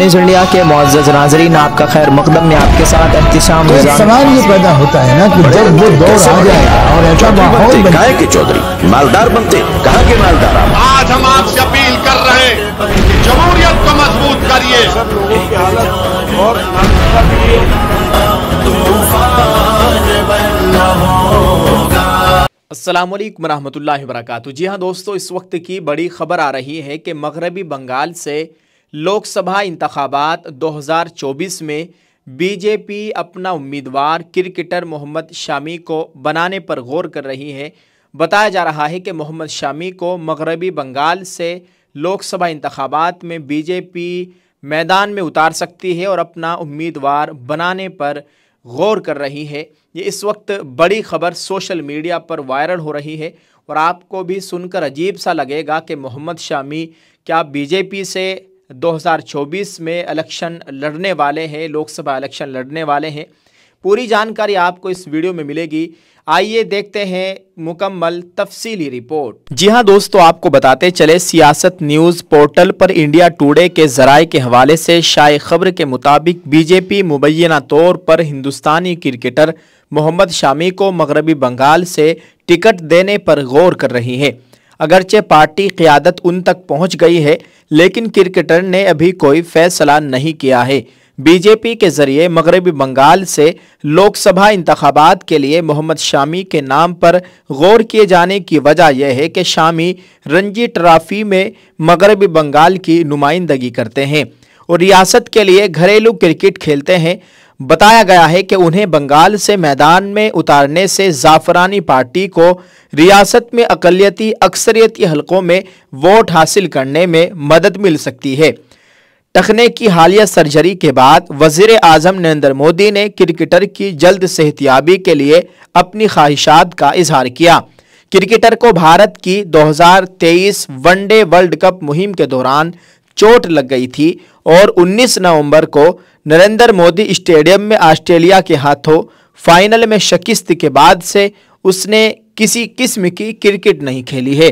News India के मुअज़्ज़ज़ नाज़रीन, आपका खैर मक़दम में आपके साथ एहतिशाम। एक सवाल ये पैदा होता है ना कि जब वो दौर आ जाएगा और ऐसा माहौल कहा के चौधरी मालदार बनते, कहा के मालदार आप। आज हम आपसे अपील कर रहे हैं कि जमहूरियत को मजबूत करिए। अस्सलामुअलैकुम रहमतुल्लाहि व बरकातुहू। जी हाँ दोस्तों, इस वक्त की बड़ी खबर आ रही है कि मगरबी बंगाल से लोकसभा इंतखाबात 2024 में बीजेपी अपना उम्मीदवार क्रिकेटर मोहम्मद शामी को बनाने पर गौर कर रही है। बताया जा रहा है कि मोहम्मद शामी को मगरबी बंगाल से लोकसभा इंतखाबात में बीजेपी मैदान में उतार सकती है और अपना उम्मीदवार बनाने पर गौर कर रही है। ये इस वक्त बड़ी खबर सोशल मीडिया पर वायरल हो रही है और आपको भी सुनकर अजीब सा लगेगा कि मोहम्मद शामी क्या बीजेपी से 2024 में इलेक्शन लड़ने वाले हैं, लोकसभा इलेक्शन लड़ने वाले हैं। पूरी जानकारी आपको इस वीडियो में मिलेगी। आइए देखते हैं मुकम्मल तफसीली रिपोर्ट। जी हाँ दोस्तों, आपको बताते चले, सियासत न्यूज़ पोर्टल पर इंडिया टुडे के ज़राए के हवाले से शाये खबर के मुताबिक बीजेपी मुबैना तौर पर हिंदुस्तानी क्रिकेटर मोहम्मद शामी को मगरबी बंगाल से टिकट देने पर गौर कर रही है। अगरचे पार्टी क़यादत उन तक पहुँच गई है, लेकिन क्रिकेटर ने अभी कोई फैसला नहीं किया है। बीजेपी के जरिए मगरबी बंगाल से लोकसभा इंतखाबात के लिए मोहम्मद शामी के नाम पर गौर किए जाने की वजह यह है कि शामी रणजी ट्रॉफी में मगरबी बंगाल की नुमाइंदगी करते हैं और रियासत के लिए घरेलू क्रिकेट खेलते हैं। बताया गया है कि उन्हें बंगाल से मैदान में उतारने से जाफरानी पार्टी को रियासत में अक़लियती अक्सरियती हलकों में वोट हासिल करने में मदद मिल सकती है। टखने की हालिया सर्जरी के बाद वज़ीर आज़म नरेंद्र मोदी ने क्रिकेटर की जल्द सेहतियाबी के लिए अपनी ख्वाहिशात का इजहार किया। क्रिकेटर को भारत की 2023 वनडे वर्ल्ड कप मुहिम के दौरान चोट लग गई थी और 19 नवंबर को नरेंद्र मोदी स्टेडियम में ऑस्ट्रेलिया के हाथों फाइनल में शिकस्त के बाद से उसने किसी किस्म की क्रिकेट नहीं खेली है।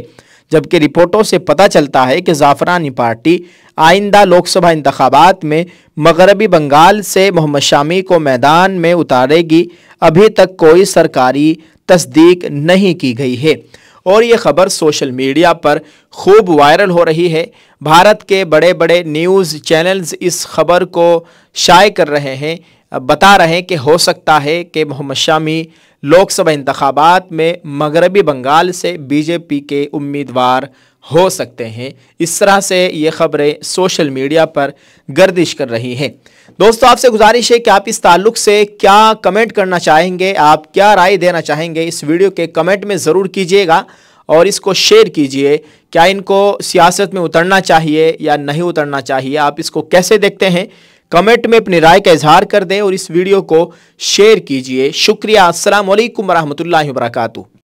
जबकि रिपोर्टों से पता चलता है कि जाफरानी पार्टी आइंदा लोकसभा इंतखाबात में मगरबी बंगाल से मोहम्मद शामी को मैदान में उतारेगी। अभी तक कोई सरकारी तस्दीक नहीं की गई है और ये खबर सोशल मीडिया पर खूब वायरल हो रही है। भारत के बड़े बड़े न्यूज़ चैनल्स इस खबर को शाये कर रहे हैं, बता रहे हैं कि हो सकता है कि मोहम्मद शामी लोकसभा इंतखाबात में मगरबी बंगाल से बीजेपी के उम्मीदवार हो सकते हैं। इस तरह से ये खबरें सोशल मीडिया पर गर्दिश कर रही हैं। दोस्तों, आपसे गुजारिश है कि आप इस ताल्लुक़ से क्या कमेंट करना चाहेंगे, आप क्या राय देना चाहेंगे, इस वीडियो के कमेंट में ज़रूर कीजिएगा और इसको शेयर कीजिए। क्या इनको सियासत में उतरना चाहिए या नहीं उतरना चाहिए, आप इसको कैसे देखते हैं, कमेंट में अपनी राय का इजहार कर दें और इस वीडियो को शेयर कीजिए। शुक्रिया। अस्सलाम वालेकुम रहमतुल्लाहि व बरकातुहू।